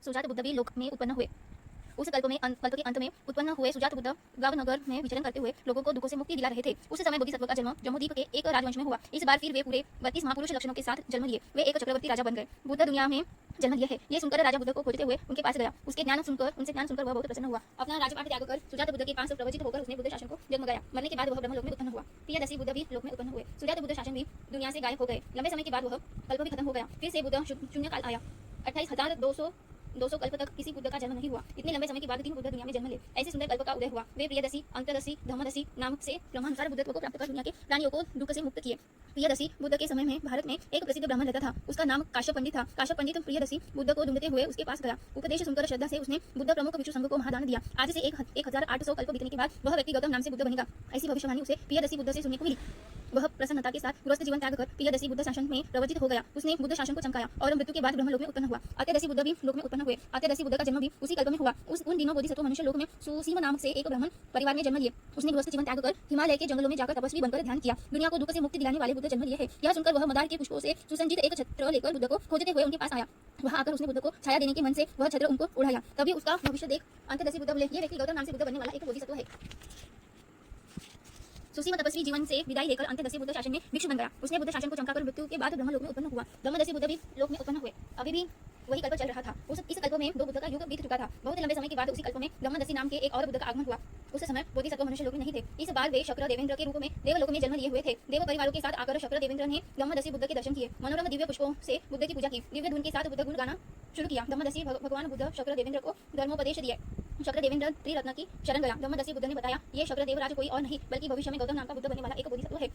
सुजात बुद्ध भी लोक में उत्पन्न हुए। उस कल्प के अंत में उत्पन्न हुए सुजात बुद्ध गावनगर में विचरण करते हुए लोगों को दुखों से मुक्ति दिला रहे थे। उस समय बोधिसत्व का जन्म जम्बूद्वीप के एक राजवंश में हुआ। इस बार फिर वे पूरे 32 महापुरुष लक्षणों के साथ जन्म लिए। वे एक चक्रवर्ती राजा बन गए। बुद्ध दुनिया में जन्म लिया है, ये सुनकर राजा बुद्ध को खोजते हुए उनके पास गया। उनसे ज्ञान सुनकर वह बहुत प्रसन्न हुआ। अपना राजपाट त्याग कर सुजात बुद्ध के पास प्रवचित होकर उसने बुद्ध शासन को जन्म गया। मरने के बाद वह ब्रह्मलोक में उत्पन्न हुआ। प्रियदर्शी बुद्ध भी लोक में उत्पन्न हुए। सुजात बुद्ध शासन भी दुनिया से गायब हो गए। लंबे समय के बाद वह कल्प भी खत्म हो गया। फिर से बुद्ध शून्य काल आया। 28,200 कल्प तक किसी बुद्ध का जन्म नहीं हुआ। इतने लंबे समय के बाद 3 बुद्ध दुनिया में जन्म ले। ऐसे सुंदर कल्प का उदय हुआ। वे प्रियदर्शी, अंतरदर्शी, धम्मदर्शी नाम से ब्रह्मानुसार बुद्धत्व को प्राप्त कर दुनिया के प्राणियों को दुख से मुक्त किए। प्रियदर्शी बुद्ध के समय में भारत में एक प्रसिद्ध ब्राह्मण रहता था। उसका नाम काश्यप पंडित था। काश्यप पंडित प्रियदर्शी बुद्ध को ढूंढते हुए उसके पास गया। उपदेश सुनकर श्रद्धा से उसने बुद्ध प्रमुख भिक्षु संघ को महादान दिया। आज से 1800 कल्प बीतने के बाद वह व्यक्ति गौतम नाम से बुद्ध बनेगा। ऐसी भविष्यवाणी उसे प्रियदर्शी बुद्ध से सुनने को मिली। वह प्रसन्नता के साथ गृहस्थ जीवन त्याग कर प्रियदर्शी बुद्ध शासन में प्रवचित हो गया। उसने बुद्ध शासन को चमकाया और मृत्यु के बाद ब्रह्मलोक में उत्पन्न हुआ। अत्यदर्शी बुद्ध भी लोक में उत्पन्न हुए। अत्यदर्शी बुद्ध का जन्म भी उसी कल्प में हुआ। उन दिनों बोधिसत्व मनुष्य लोक में सुसीम नाम से एक ब्राह्मण परिवार में जन्म लिए। उसने गृहस्थ जीवन त्याग कर हिमालय के जंगलों में जाकर तपस्वी बनकर ध्यान किया। दुनिया को दुख से मुक्ति दिलाने वाले बुद्ध जन्म लिए हैं। यह सुनकर वह मदार के पुष्पों से सुसज्जित एक छत्र लेकर बुद्ध को खोजते हुए उनके पास आया। वहां आकर उसने बुद्ध को छाया देने के मन से वह छत्र उनको उड़ाया। तभी उसका भविष्य देख अंतर्दर्शी बुद्ध बोले, ये व्यक्ति गौतम नाम से बुद्ध बनने वाला एक बोधिसत्व है। सुसीम तपस्वी जीवन से विदाई लेकर अंतर्दर्शी बुद्ध शासन में भिक्षु बन गया। उसने बुद्ध शासन को चमकाकर मृत्यु के बाद ब्रह्मलोक में उत्पन्न हुआ। ब्रह्मदर्शी बुद्ध भी लोक में उत्पन्न हुए। अभी भी वही कल्प चल रहा था। इस कल्प में 2 बुद्ध का युग बीत चुका था। बहुत लंबे समय के बाद उसी कल्प में ब्रह्मदर्शी नाम के एक और बुद्ध का आगमन हुआ। उस समय बोधिसत्व मनुष्य लोक में नहीं थे। इस बार वे शक्र देवेंद्र के रूप में देवलोक में जन्म लिए हुए थे। देव परिवारों के साथ आकर शक्र देवेंद्र ने ब्रह्मदर्शी बुद्ध के दर्शन किए। मनोरम दिव्य पुष्पों से बुद्ध की पूजा की। दिव्य धुन के साथ बुद्ध गुण गाना शुरू किया। ब्रह्मदर्शी भगवान बुद्ध शक्र देवेंद्र को धर्मोपदेश दिए। शक्र देवेंद्र त्रिरत्न की शरण गया। ब्रह्मदर्शी बुद्ध ने बताया, ये शक्र देवराज कोई और नहीं बल्कि भविष्य में गौतम नाम का बुद्ध बनने वाला एक बोधिसत्व है।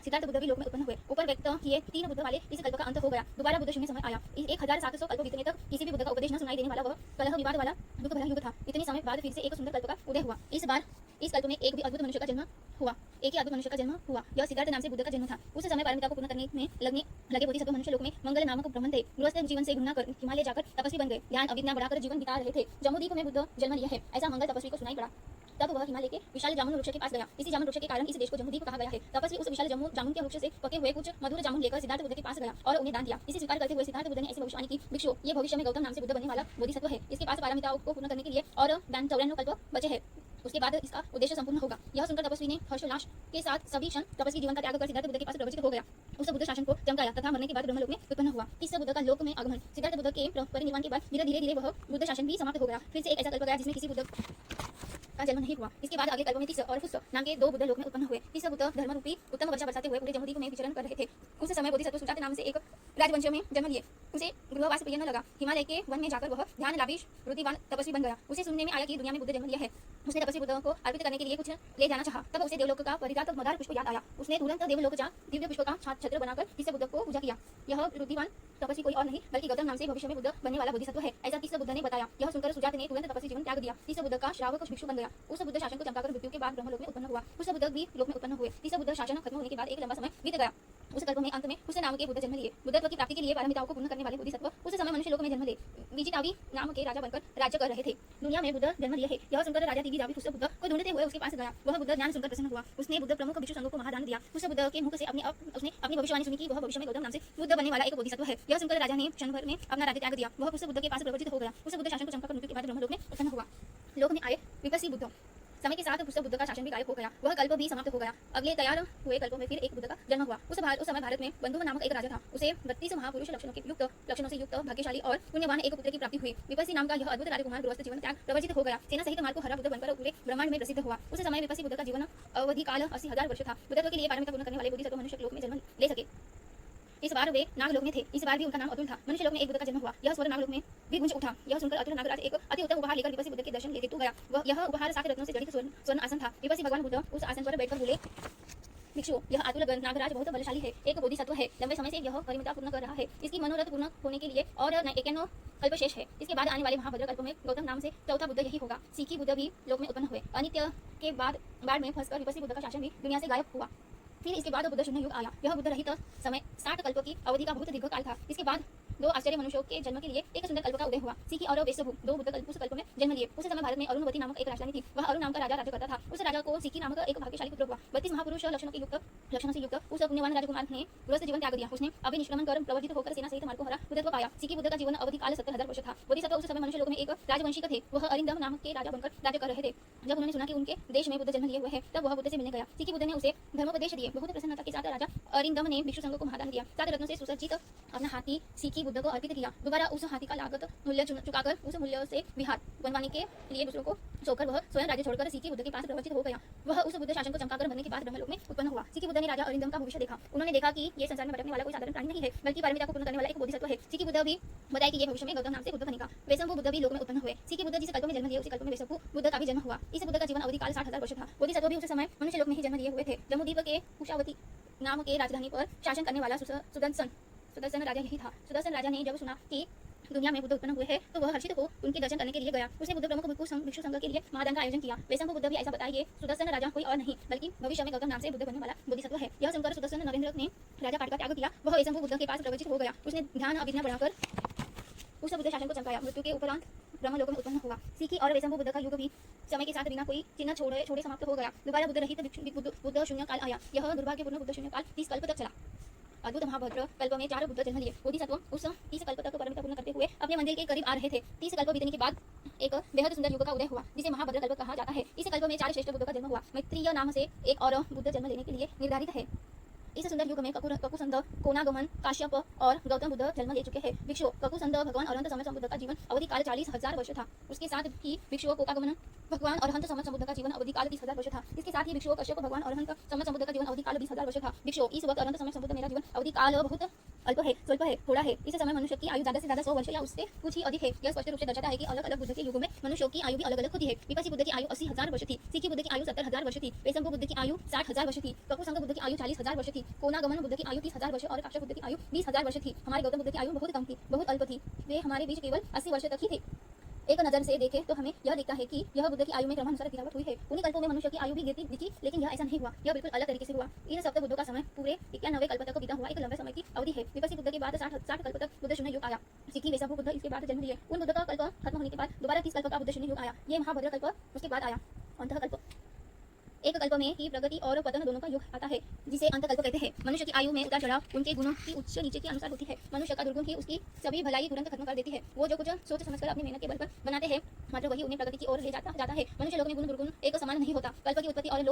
सिद्धार्थ बुद्ध भी लोक में उत्पन्न हुए। ऊपर व्यक्त किए 3 बुद्ध वाले इस कल्प का अंत हो गया। दोबारा बुद्ध शून्य समय आया। 1700 कल्प बीतने तक किसी भी बुद्ध का उपदेश न सुनाई देने वाला वह कलह विवाद वाला दुख भरा युग था। इतने समय बाद फिर से एक सुंदर कल्प का उदय हुआ। इस बार इस कल्प में एक भी अद्भुत मनुष्य का जन्म हुआ। यह सिद्धार्थ नाम से बुद्ध का जन्म था। उस समय पारमिता को पूर्ण करने में लगे बोधिसत्व मनुष्य लोक में मंगल नामक ब्राह्मण थे। गृहस्थ जीवन से घृणा कर हिमालय जाकर तपस्वी बन गए। ध्यान अविद्या बढ़ाकर जीवन बिता रहे थे। जम्बूद्वीप में बुद्ध जन्म लिया है, ऐसा मंगल तपस्वी को सुनाई पड़ा। तब वह हिमालय के विशाल जामुन वृक्ष के पास गया। इसी जामुन वृक्ष के कारण इस देश को जम्बूद्वीप कहा गया है। तपस्वी उस विशाल जामुन के वृक्ष से पके हुए कुछ मधुर जामुन लेकर सिद्धार्थ बुद्ध के पास गया और उन्हें दान दिया। इसे स्वीकार करते हुए सिद्धार्थ बुद्ध ने ऐसी भविष्यवाणी की, भिक्षु, ये भविष्य में गौतम नाम से बुद्ध बनने वाला बोधिसत्व है। इसके पास पारमिताओं को पूर्ण करने के लिए और 94 कल्प बचे हैं। उसके बाद इसका उद्देश्य संपूर्ण होगा। यह सुनकर तपस्वी ने हर्षोल्लास के साथ सभी क्षण तपस्वी जीवन का त्याग कर सिद्धार्थ बुद्ध के पास प्रवचित हो गया। उस बुद्ध शासन को चमकाया तथा मरने के बाद ब्रह्मलोक में उत्पन्न हुआ। इस बुद्ध का लोक में आगमन। सिद्धार्थ बुद्ध के परिनिर्वाण के बाद धीरे-धीरे वह बुद्ध शासन भी समाप्त हो गया। फिर से एक ऐसा कल्प गया जिसमें किसी बुद्ध का जन्म नहीं हुआ। इसके बाद अगले कल्प में तीस और फुस नाम के 2 बुद्ध लोक में उत्पन्न हुए। तीस बुद्ध धर्म रूपी उत्तम वर्षा बरसाते हुए पूरे जम्बूद्वीप में विचरण कर रहे थे। उस समय बोधिसत्व सुजात नाम से एक राजवंश में जन्म लिए। उसे गृहवास प्रिय न लगा। हिमालय के वन में जाकर वह ध्यान लाभिश रुधिवान तपस्वी बन गया। उसे सुनने में आया कि दुनिया में बुद्ध जन्म लिया है। उसने तपस्वी बुद्ध को अर्पित करने के लिए कुछ ले जाना चाहा। तब उसे देवलोक का परिजात मदार पुष्प याद आया। उसने तुरंत देवलोक जा दिव्य पुष्प का छत्र बनाकर तीस बुद्ध को पूजा किया। यह रुधिवान तपस्वी कोई और नहीं बल्कि गौतम नाम से भविष्य में बुद्ध बनने वाला बोधिसत्व है, ऐसा तीस बुद्ध ने बताया। यह सुनकर सुजात ने तुरंत तपस्वी जीवन त्याग दिया। तीस बुद्ध का श्रावक भिक्षु बन गया। उस बुद्ध शासन को चमकाकर मृत्यु के बाद ब्रह्मलोक में उत्पन्न हुआ। उस बुद्ध भी लोक में उत्पन्न हुए। तीस बुद्ध शासन खत्म होने के बाद एक लंबा समय बीत गया। उस कल्प में अंत में उस नाम के बुद्ध जन्म लिए। बुद्धत्व की प्राप्ति के लिए पारमिताओं को पूर्ण करने वाले बोधिसत्व उस समय मनुष्य लोक में जन्म ले विजितावी नाम के राजा बनकर राज्य कर रहे थे। दुनिया में बुद्ध जन्म लिए है। यह सुनकर राजा दिव्य उस बुद्ध को ढूंढते हुए उसके पास गया। वह बुद्ध ज्ञान सुनकर प्रसन्न हुआ। उसने बुद्ध प्रमुख भिक्षु संघ को महादान दिया। उस बुद्ध के मुख से उसने अपनी भविष्यवाणी सुनी कि वह भविष्य में गौतम नाम से बुद्ध बनने वाला एक बोधिसत्व है। यह सुनकर राजा ने क्षण भर में अपना राज्य त्याग दिया। वह उस बुद्ध के पास प्रवचित हो गया। उस बुद्ध शासन को चमकाकर मृत्यु के बाद ब्रह्मलोक में उत्पन्न हुआ। लोक में आए विपस्सी बुद्ध। समय के साथ उस बुद्ध का शासन भी गायब हो गया। वह कल्प भी समाप्त हो गया। अगले तैयार हुए कल्पों में फिर एक बुद्ध का जन्म हुआ। उस समय भारत में बंधु नामक एक राजा था। उसे 32 महापुरुष लक्षणों से युक्त भाग्यशाली और पुण्यवान एक पुत्र की प्राप्ति हुई। विपस्सी नाम का यह अद्भुत राजकुमार गृहस्थ जीवन त्याग प्रवचित हो गया। सेना सहित मार्ग हरा बुद्ध बनकर पूरे ब्रह्मांड में प्रसिद्ध हुआ। उस समय विपस्सी बुद्ध का जीवन अवधि काल 80,000 वर्ष था। बुद्धत्व के लिए पारमिता पूर्ण करने वाले बोधिसत्व मनुष्य लोक में जन्म ले सके। इस बार वे नागलोक में थे। इस बार भी उनका नाम अतुल था। मनुष्य लोक में एक बुद्ध का जन्म हुआ। यह स्वर नागलोक में भी गूंज उठा। यह सुनकर अतुल नागराज एक अति उत्तम उपहार लेकर विपस्सी बुद्ध के दर्शन लेते गया। यह उपहार 7 रत्नों से जड़ित स्वर्ण आसन था। विपस्सी भगवान बुद्ध उस आसन पर बैठकर बोले, भिक्षु, यह अतुल नागराज बहुत बलशाली है, एक बोधिसत्व है। लंबे समय से यह परिमिता पूर्ण कर रहा है। इसकी मनोरथ पूर्ण होने के लिए और 91 कल्प शेष है। इसके बाद आने वाले महाभद्र कल्प में गौतम नाम से चौथा बुद्ध यही होगा। सीखी बुद्ध भी लोक में उत्पन्न हुए। अनित्य के बाद बाढ़ में फंसकर विपस्सी बुद्ध का शासन भी दुनिया से गायब हुआ। फिर इसके बाद बुद्ध शून्य युग आया। यह बुद्ध रहित समय 60 कल्प की अवधि का बहुत दीर्घ काल था। इसके बाद दो आश्चर्य मनुष्यों के जन्म के लिए एक सुंदर कल्प का उदय हुआ। सीखी और वेशभू दो बुद्ध कल्प उस कल्प में जन्म लिए। उस समय भारत में अरुणवती नामक एक राजधानी थी। वह अरुण नाम का राजा राज्य करता था। उस राजा को सीखी नामक एक भाग्यशाली पुत्र हुआ। 32 महापुरुष लक्षणों से युक्त उस पुण्यवान राजकुमार ने गृहस्थ जीवन त्याग दिया। उसने अभी निष्क्रमण कर प्रवर्तित होकर सेना सहित मार्ग को हरा बुद्धत्व पाया। सीखी बुद्ध का जीवन अवधि काल 70,000 वर्ष था। बोधिसत्व उस समय मनुष्य लोक में एक राजवंशी थे। वह अरिंदम नामक के राजा बनकर राज्य कर रहे थे। जब उन्होंने सुना कि उनके देश में बुद्ध जन्म लिए हुए हैं, तब वह बुद्ध से मिलने गया। सीखी बुद्ध ने उसे धर्मोपदेश दिए। बहुत प्रसन्नता के साथ राजा अरिंदम ने भिक्षु संघ को महादान दिया। 7 रत्नों से सुसज्जित अपना हाथी सीखी बुद्ध को अर्पित किया। दोबारा उस हाथी का लागत मूल्य चुकाकर उस मूल्य से विहार बनवाने के लिए दूसरों को सौंपकर वह स्वयं राज्य छोड़कर सीखी बुद्ध के पास प्रवचित हो गया। वह उस बुद्ध शासन को चमकाकर बनने के बाद ब्रह्मलोक में उत्पन्न हुआ। सीखी बुद्ध ने राजा अरिंदम का भविष्य देखा। उन्होंने देखा कि ये संसार में भटकने वाला कोई साधारण प्राणी नहीं है, बल्कि पारमिता को पूर्ण करने वाला एक बोधिसत्व है। सीखी बुद्ध भी बताया कि ये भविष्य में गौतम नाम से बुद्ध बनेगा। वैशंभु बुद्ध भी लोक में उत्पन्न हुए। सीखी बुद्ध जिस कल्प में जन्म लिए उसी कल्प में वैशंभु बुद्ध का भी जन्म हुआ। इस बुद्ध का जीवन अवधि काल 60,000 वर्ष था। बोधिसत्व भी उस समय मनुष्य लोक में ही जन्म लिए हुए थे। जम्बूद्वीप के कुशावती नाम के राजधानी पर शासन करने वाला सुदर्शन राजा यही था। सुदर्शन राजा ने जब सुना कि दुनिया में बुद्ध उत्पन्न हुए हैं, तो वह हर्षित हो उनके दर्शन करने के लिए गया। उसने बुद्ध प्रमुख भिक्षु संघ के लिए महादान का आयोजन किया। वैशंभु बुद्ध भी ऐसा बताइए, सुदर्शन राजा कोई और नहीं बल्कि भविष्य में गौतम नाम से बुद्ध बनने वाला बोधिसत्व है। यह सुनकर सुदर्शन नरेंद्र ने राजा पाठ का त्याग किया। वह वैशंभु बुद्ध के पास प्रवचित हो गया। उसने ध्यान अभिज्ञा बढ़ाकर उस बुद्ध शासन को चमकाया। मृत्यु के उपरांत ब्रह्मलोक में उत्पन्न हुआ। सीखी और वैशंभु बुद्ध का युग भी समय के साथ बिना कोई चिन्ह छोड़े समाप्त हो गया। दोबारा बुद्ध रहित बुद्ध शून्य काल आया। यह दुर्भाग्यपूर्ण बुद्ध शून्य काल 30 कल्प तक चला। अद्भुत महाभद्र कल्प में 4 बुद्ध जन्म लिए। बोधिसत्व उस 30 कल्प तक परमिता पूर्ण करते हुए अपने मंदिर के करीब आ रहे थे। 30 कल्प बीतने के बाद एक बेहद सुंदर युग का उदय हुआ, जिसे महाभद्र कल्प कहा जाता है। इस कल्प में 4 श्रेष्ठ बुद्ध का जन्म हुआ। मैत्रेय नाम से एक और बुद्ध जन्म लेने के लिए निर्धारित है। इस सुंदर युग में ककुसंद, कोनागमन, काश्यप और गौतम बुद्ध जन्म ले चुके हैं। भिक्षु ककुसंद भगवान अरहंत समय बुद्ध का जीवन अवधि काल 40,000 वर्ष था। उसके साथ ही भिक्षु कोकागमन भगवान अरहंत समय बुद्ध का जीवन अवधि काल 30,000 वर्ष था। इसके साथ ही भिक्षु कश्यप भगवान अरहंत समय बुद्ध का जीवन अवधि काल 20,000 वर्ष था। भिक्षु इस वक्त अरहंत समय बुद्ध मेरा जीवन अवधि काल बहुत अल्प है, स्वल्प है, थोड़ा है। इस समय मनुष्य की आयु ज्यादा से ज्यादा 100 वर्ष या उससे कुछ ही अधिक है। यह स्पष्ट रूप से दर्शाता है कि अलग अलग बुद्ध के युग में मनुष्यों की आयु भी अलग अलग होती है। विपासी बुद्ध की आयु 80,000 वर्ष थी। सीखी बुद्ध की आयु 70,000 वर्ष थी। वैशंभु बुद्ध की आयु 60,000 वर्ष थी। ककुसंग बुद्ध की आयु 40,000 वर्ष थी। कोनागमन बुद्ध की आयु 30,000 वर्ष और काश्यप बुद्ध की आयु 20,000 वर्ष थी। हमारे गौतम बुद्ध की आयु बहुत कम थी, बहुत अल्प थी। वे हमारे बीच केवल 80 वर्ष तक ही थे। एक नजर से देखें तो हमें यह दिखता है कि यह बुद्ध की आयु में क्रमानुसार गिरावट हुई है। उन्हीं कल्पों में मनुष्य की आयु भी गिरती दिखी, लेकिन यह ऐसा नहीं हुआ। यह बिल्कुल अलग तरीके से हुआ। इन सप्त बुद्धों का समय पूरे 91 कल्प तक बीता हुआ एक लंबे समय की अवधि है। विपसी बुद्ध के बाद 60 कल्प तक बुद्ध शून्य युग आया। सीखी वैशंभु बुद्ध इसके बाद जन्म लिए। उन बुद्ध का कल्प खत्म होने के बाद दोबारा 30 कल्प का बुद्ध शून्य युग आया। ये महाभद्र कल्प उसके बाद आया। अंतः कल्प एक कल्प में ही प्रगति और पतन दोनों का युग आता है, जिसे अंतकल्प कहते हैं। मनुष्य की आयु में उतार चढ़ाव उनके गुणों की उच्च नीचे के अनुसार होती है। मनुष्य का दुर्गुण ही उसकी सभी भलाई तुरंत खत्म कर देती है। वो जो कुछ सोच समझकर अपनी मेहनत के बल पर बनाते हैं, मात्र वही उन्हें प्रगति की ओर ले जाता है। मनुष्य लोक में गुण दुर्गुण एक समान नहीं होता। कल्प की उत्पत्ति और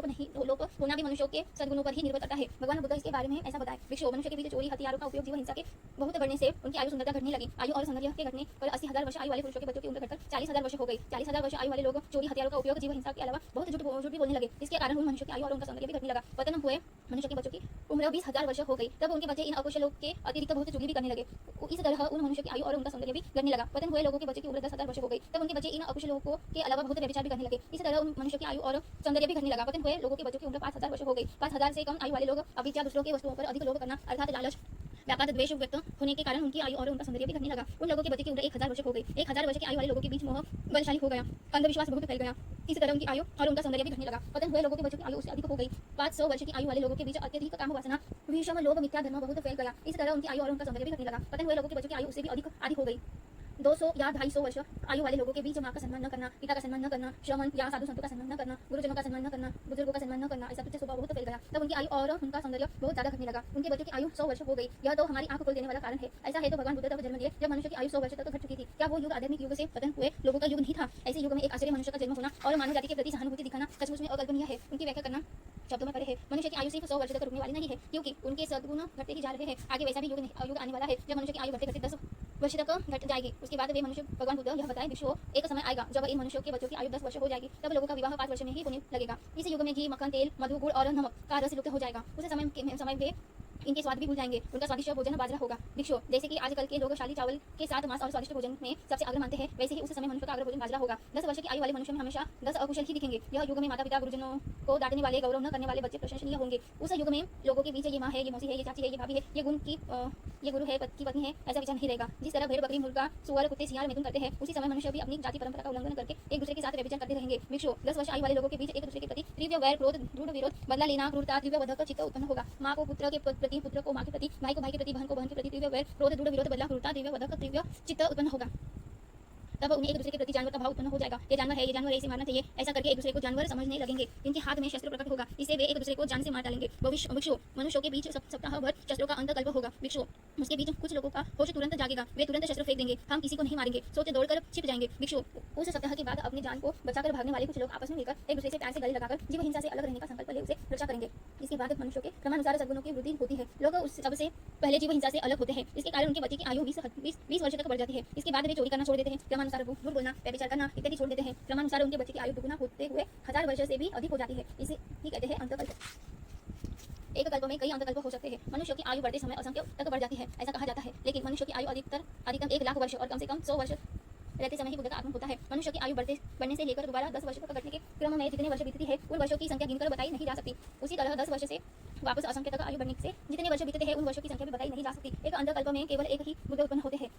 लोप होना भी मनुष्यों के सद्गुणों पर ही निर्भर करता है। भगवान बुद्ध इसके बारे में ऐसा बताए। विश्व मनुष्य के बीच चोरी, हथियारों का उपयोग, जीव हिंसा के बहुत बढ़ने से उनकी आयु सुंदरता घटने लगी। आयु और सौंदर्य के घटने पर 80,000 वर्ष आयु वाले पुरुषों के बच्चों की उम्र घटकर 40,000 वर्ष हो गई। 40,000 वर्ष आयु वाले लोग चोरी, हथियारों का उपयोग, जीव हिंसा के अलावा बहुत झूठ भी बोलने लगे। इसके कारण उन मनुष्य की आयु और उनका सौंदर्य भी घटने लगा। पतन हुए मनुष्य के बच्चों की उम्र 20,000 वर्ष हो गई। तब उनके बच्चे इन अकुशलों के अतिरिक्त बहुत चुगली भी करने लगे। इस तरह उन मनुष्य की आयु और उनका सौंदर्य भी घटने लगा। पतन हुए लोगों के बच्चे की उम्र 10,000 वर्ष हो गई। तब उनके बच्चे इन अकुशलों के अलावा बहुत व्यभिचार भी करने लगे। इस तरह उन मनुष्य की आयु और सौंदर्य भी घटने लगा। पतन हुए लोगों के बच्चों की उम्र 5,000 वर्ष हो गई। 5,000 से कम आयु वाले लोग अविद्या, दूसरों के वस्तुओं पर अधिक लोभ करना अर्थात लालच, व्यापार, द्वेष व्यक्त होने के कारण उनकी आयु और उनका सौंदर्य भी घटने लगा। उन लोगों के बच्चे की उम्र 1,000 वर्ष हो गई। 1,000 वर्ष की आयु वाले लोगों के बीच मोह बलशाली हो गया, अंधविश्वास बहुत फैल गया। इस तरह उनकी आयु और उनका सौंदर्य भी घटने लगा। पतन हुए लोगों के बच्चों की आयु उससे अधिक हो गई। 500 वर्ष की आयु वाले लोगों के बीच अत्यधिक काम वासना, विषम लोभ, मिथ्या धर्म बहुत फैल गया। इस तरह उनकी आयु और उनका सौंदर्य भी घटने लगा। पतन हुए लोगों के बच्चों की आयु उससे भी अधिक हो गई। 200 या 250 वर्ष आयु वाले लोगों के बीच माँ का सम्मान न करना, पिता का सम्मान न करना, श्रमण या साधु संतों का सम्मान न करना, गुरुजनों का सम्मान न करना, बुजुर्गों का सम्मान न करना, ऐसा तुच्छ स्वभाव बहुत फैल गया। तब उनकी आयु और उनका सौंदर्य बहुत ज्यादा घटने लगा। उनके बच्चों की आयु 100 वर्ष हो गई। यह तो हमारी आंख खोल देने वाला कारण है। ऐसा है तो भगवान बुद्ध तब जन्म लिए जब मनुष्य की आयु 100 वर्ष तक घट चुकी थी। क्या वो युग आध्यात्मिक युग से पतन हुए लोगों का युग नहीं था? ऐसे युग में एक आश्चर्य मनुष्य का जन्म होना और मानव जाति के प्रति सहानुभूति दिखाना सचमुच में अकल्पनीय है। उनकी व्याख्या करना शब्दों में पड़े है। मनुष्य की आयु सिर्फ 100 वर्ष तक रुकने वाली नहीं है, क्योंकि उनके सद्गुण घटते ही जा रहे हैं। आगे वैसा भी युग आने वाला है जब मनुष्य की आयु घटते घटते 10 वर्ष तक घट जाएगी। उसके बाद वे मनुष्य भगवान बुद्ध यह बताए विश्व एक समय आएगा जब इन मनुष्यों के बच्चों की आयु 10 वर्ष हो जाएगी। तब लोगों का विवाह 5 वर्ष में ही होने लगेगा। इस युग में घी, मक्खन, तेल, मधु, गुड़ और नमक का रस लुप्त हो जाएगा। उस समय इनके स्वाद भी भूल जाएंगे। उनका स्वादिष्ट भोजन बाजरा होगा। भिक्षु, जैसे कि आजकल के लोग शाली चावल के साथ मांस और स्वादिष्ट भोजन में सबसे अग्र मानते हैं, वैसे ही उस समय मनुष्य का अग्र भोजन बाजरा होगा। 10 वर्ष की आयु वाले मनुष्य में हमेशा 10 अकुशल ही दिखेंगे। यह युग में माता पिता गुरुजनों को डांटने वाले, गौरव न करने वाले बच्चे प्रशंसनीय होंगे। उस युग में लोगों के बीच ये माँ है, ये मौसी है, ये चाची है, ये भाभी है, ये गुरु है, की पत्नी है, ऐसा विचार नहीं रहेगा। जिस तरह भेड़ बकरी मुर्गा सुअर कुत्ते सियार मिथुन करते हैं, उसी समय मनुष्य भी अपनी जाति परंपरा का उल्लंघन करके एक दूसरे के साथ व्यभिचार करते रहेंगे। भिक्षु, 10 वर्ष आयु वाले लोगों के बीच एक दूसरे के प्रति तीव्र वैर, क्रोध, दृढ़ विरोध, बदला लेना, क्रूरता, तीव्र वधक चित्त उत्पन्न होगा। माँ को पुत्र के प्रति, पुत्र को माँ के प्रति, भाई को भाई के प्रति, बहन को बहन के प्रति तीव्र वैर, क्रोध, दृढ़ विरोध, बदला, क्रूरता, तीव्र वधक, तीव्र चित्त उत्पन्न होगा। तब उन्हें एक दूसरे के प्रति जानवर का भाव उत्पन्न हो जाएगा। ये जानवर है, ये जानवर है, इसे मारना चाहिए। ऐसा करके एक दूसरे को जानवर समझने लगेंगे। इनके हाथ में शस्त्र प्रकट होगा, इससे वे एक दूसरे को जान से मार डालेंगे। भिक्षु, मनुष्यों के बीच सप्ताह भर शस्त्रों का अंतकल्प होगा। भिक्षु, उसके बीच कुछ लोगों का होश तुरंत जागेगा, वे तुरंत शस्त्र फेंक देंगे, हम किसी को नहीं मारेंगे, सोच दौड़कर छिप जाएंगे। भिक्षु, उस सप्ताह के बाद अपनी जान को बचाकर भागने वाले कुछ लोग आपस में मिलकर एक दूसरे से प्यार से गले लगाकर जीव हिंसा से अलग रहने का संकल्प ले उसे रक्षा करेंगे। इसके बाद मनुष्यों के क्रमानुसार सद्गुणों की वृद्धि होती है। लोग उस सबसे पहले जीव हिंसा से अलग होते हैं। इसके कारण उनके बच्चे की आयु 20 वर्ष तक बढ़ जाती है। इसके बाद वे चोरी करना छोड़ देते हैं, क्रमानुसार झूठ बोलना, व्यभिचार करना इत्यादि छोड़ देते हैं। क्रमानुसार उनके बच्चे की आयु दुगुना होते हुए 1000 वर्ष से भी अधिक हो जाती है। इसे ही कहते हैं अंतकल्प। एक कल्प में कई अंतकल्प हो सकते हैं। मनुष्य की आयु बढ़ते समय असंख्य तक बढ़ जाती है, ऐसा कहा जाता है। लेकिन मनुष्य की आयु अधिकतम 1 लाख वर्ष और कम से कम 100 वर्ष रहते समय ही बुद्ध का आगमन होता है। मनुष्य की आयु बढ़ने से लेकर दोबारा 10 वर्ष तक घटने के क्रम में जितने वर्ष बीतती है, उन वर्षों की संख्या गिनकर बताई नहीं जा सकती। उसी तरह 10 वर्ष से वापस असंख्य तक आयु बढ़ने से जितने वर्ष बीतते हैं, उन वर्षों की संख्या भी बताई नहीं जा सकती। एक अंतकल्प में केवल एक ही बुद्ध उत्पन्न होते हैं।